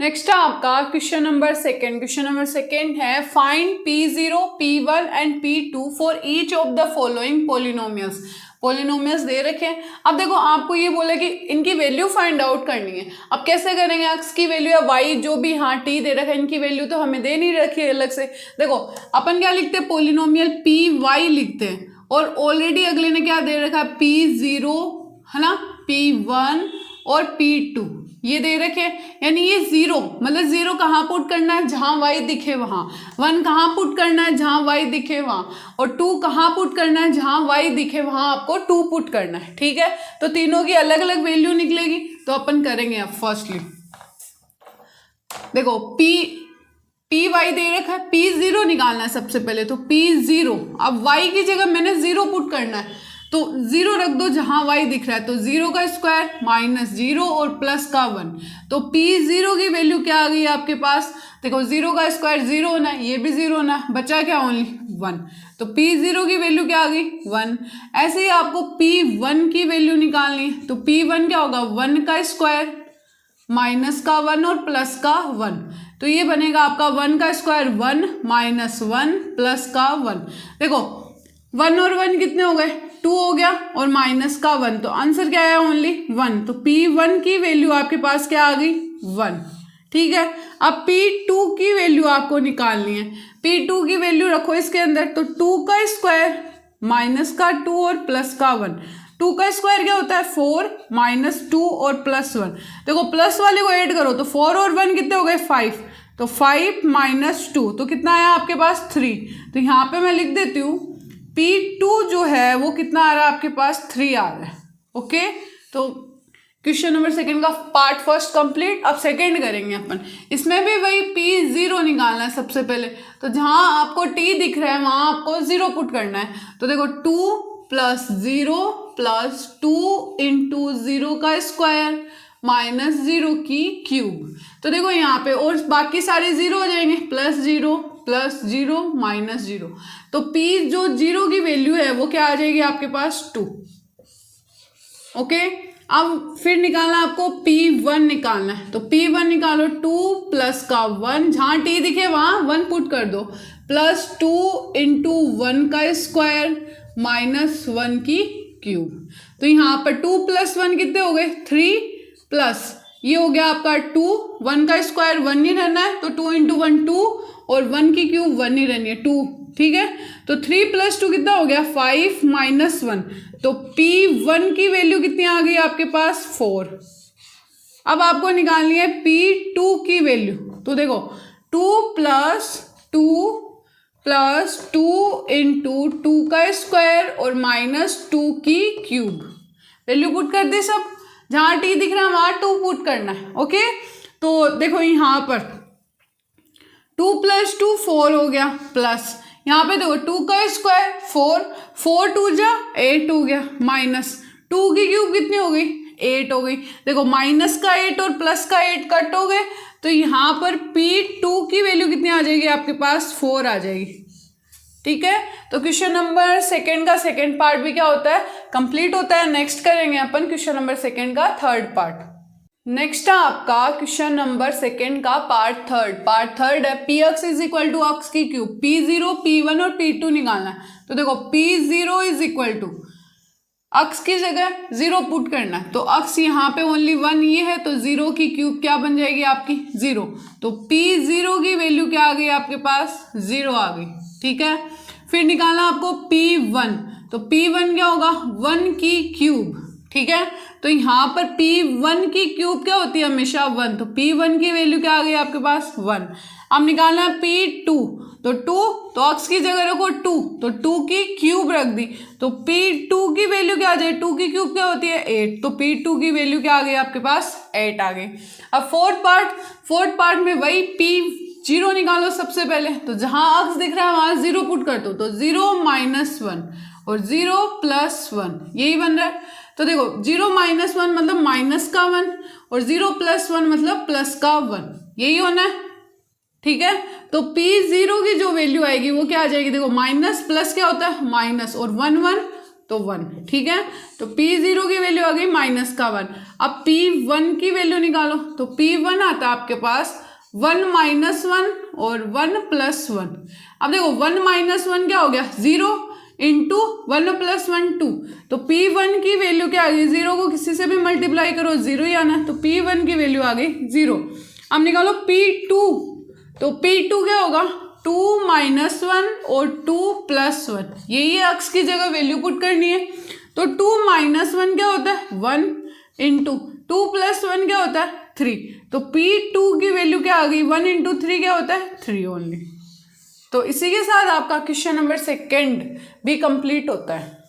Next है आपका question number second. Question number second है find P0, P1 and P2 for each of the following polynomials. Polynomials दे रखे हैं। अब देखो आपको ये बोला कि इनकी वैल्यू फाइंड आउट करनी है। अब कैसे करेंगे? एक्स की वैल्यू या वाई जो भी हाँ टी दे रखा है, इनकी वैल्यू तो हमें दे नहीं रखी है अलग से। देखो अपन क्या लिखते हैं? पोलिनोमियल पी वाई लिखते हैं और ऑलरेडी अगले ने क्या दे रखा है? P0 है ना, P1 और P2 ये दे रखे, यानी ये जीरो मतलब जीरो कहाँ पुट करना है? जहां वाई दिखे वहां। वन कहाँ पुट करना है? जहां वाई दिखे वहां। और टू कहाँ पुट करना है? जहां वाई दिखे वहां आपको टू पुट करना है। ठीक है, तो तीनों की अलग अलग वैल्यू निकलेगी। तो अपन करेंगे अब फर्स्टली देखो पी वाई दे रखा है, P0 निकालना है सबसे पहले। तो P0, अब वाई की जगह मैंने जीरो पुट करना है तो जीरो रख दो जहां वाई दिख रहा है। तो जीरो का स्क्वायर माइनस जीरो और प्लस का 1। तो P0 की वैल्यू क्या आ गई आपके पास? देखो जीरो का स्क्वायर जीरो होना है, ये भी जीरो होना है, बचा क्या? ओनली 1। तो P0 की वैल्यू क्या आ गई? 1। ऐसे ही आपको P1 की वैल्यू निकालनी है। तो P1 क्या होगा? 1 का स्क्वायर माइनस का 1 और प्लस का 1। तो ये बनेगा आपका 1 का स्क्वायर 1 माइनस 1 प्लस का 1। देखो 1 और 1 कितने हो गए? 2 हो गया और माइनस का 1। तो आंसर क्या है? ओनली 1। तो P1 की वैल्यू आपके पास क्या आ गई? 1। ठीक है, अब P2 की वैल्यू आपको निकालनी है। P2 की वैल्यू रखो इसके अंदर। तो 2 का स्क्वायर माइनस का 2 और प्लस का 1। 2 का स्क्वायर क्या होता है? 4 माइनस 2 और प्लस 1। देखो प्लस वाले को ऐड करो तो 4 और 1 कितने हो गए? 5। तो 5 माइनस 2 तो कितना आया आपके पास? 3। तो यहाँ पे मैं लिख देती हूँ P2 जो है वो कितना आ रहा है आपके पास? 3 आ रहा है। ओके, तो क्वेश्चन नंबर सेकंड का पार्ट फर्स्ट कंप्लीट। अब सेकंड करेंगे अपन। इसमें भी वही P0 निकालना है सबसे पहले। तो जहां आपको T दिख रहा है वहां आपको जीरो पुट करना है। तो देखो 2 प्लस 0 प्लस 2 इंटू 0 का स्क्वायर माइनस 0 की क्यूब। तो देखो यहाँ पे और बाकी सारे जीरो हो जाएंगे, प्लस जीरो माइनस जीरो। तो P जो जीरो की वैल्यू है वो क्या आ जाएगी आपके पास? 2। ओके, अब फिर निकालना आपको P1 निकालना है। तो P1 निकालो 2 प्लस का 1, जहां T दिखे वहां 1 पुट कर दो, प्लस 2 इंटू 1 का स्क्वायर माइनस 1 की क्यूब। तो यहाँ पर 2 प्लस 1 कितने हो गए? 3 प्लस ये हो गया आपका 2, 1 का स्क्वायर 1 ही रहना है तो 2 इंटू 1 2 और 1 की क्यूब 1 ही रहनी है 2। ठीक है, तो 3 प्लस 2 कितना हो गया? 5 माइनस 1। तो P1 की वैल्यू कितनी आ गई आपके पास? 4। अब आपको निकालनी है P2 की वैल्यू। तो देखो 2 प्लस 2 इंटू 2 का स्क्वायर और माइनस 2 की क्यूब। वैल्यू पुट कर दे सब, जहां T दिख रहा है वहां 2 पुट करना है। ओके, तो देखो यहाँ पर 2 प्लस 2 4 हो गया, प्लस यहाँ पे देखो 2 का स्क्वायर 4 2 जा 8 हो गया, माइनस 2 की क्यूब कितनी हो गई? 8 हो गई। देखो माइनस का 8 और प्लस का 8 कट हो गए। तो यहाँ पर P2 की वैल्यू कितनी आ जाएगी आपके पास? 4 आ जाएगी। ठीक है, तो क्वेश्चन नंबर सेकंड का सेकंड पार्ट भी क्या होता है? कंप्लीट होता है। नेक्स्ट करेंगे अपन क्वेश्चन नंबर सेकंड का थर्ड पार्ट। नेक्स्ट है आपका क्वेश्चन नंबर सेकंड का पार्ट थर्ड है P x is equal to x की क्यूब। P0, P1 और P2 निकालना है। तो देखो P0 इज इक्वल टू अक्स की जगह 0 पुट करना है। तो अक्स यहाँ पे ओनली 1 ये है तो 0 की क्यूब क्या बन जाएगी आपकी? 0। तो P0 की वैल्यू क्या आ गई आपके पास? 0 आ गई। ठीक है, फिर निकालना आपको P1। तो P1 क्या होगा? 1 की क्यूब। ठीक है, तो यहाँ पर P1 की क्यूब क्या होती है? हमेशा 1। तो P1 की वैल्यू क्या आ गई आपके पास? 1। अब निकालना है P2। तो 2 तो अक्स की जगह रखो 2, तो 2 की क्यूब रख दी। तो P2 की वैल्यू क्या आ जाए? 2 की क्यूब क्या होती है? 8। तो P2 की वैल्यू क्या आ गई आपके पास? 8 आ गई। अब फोर्थ पार्ट में वही P0 निकालो सबसे पहले। तो जहां अक्स दिख रहा है वहां 0 पुट कर दो। तो 0 माइनस 1 और 0 प्लस 1 यही बन रहा है। तो देखो 0 माइनस 1 मतलब माइनस का 1 और 0 प्लस 1 मतलब प्लस का 1, यही होना है। ठीक है, तो P0 की जो वैल्यू आएगी वो क्या आ जाएगी? देखो माइनस प्लस क्या होता है? माइनस और 1 1 तो 1, ठीक है। तो P0 की वैल्यू आ गई -1। अब P1 की वैल्यू निकालो, तो P1 आता है आपके पास 1 - 1 और 1 + 1। अब देखो 1 - 1 क्या हो गया, 0 इंटू 1 + 1 2। तो P1 की वैल्यू क्या आ गई, 0 को किसी से भी मल्टीप्लाई करो 0 ही आना है, तो P1 की वैल्यू आ गई 0। अब निकालो P2, तो P2 क्या होगा, 2 - 1 और 2 + 1। यही अक्स की जगह वैल्यू पुट करनी है। तो 2 - 1 क्या होता है, 1 इंटू 2 + 1 क्या होता है, 3। तो P2 की वैल्यू क्या आ गई, 1 × 3 क्या होता है, 3 ओनली। तो इसी के साथ आपका क्वेश्चन नंबर 2 भी कंप्लीट होता है।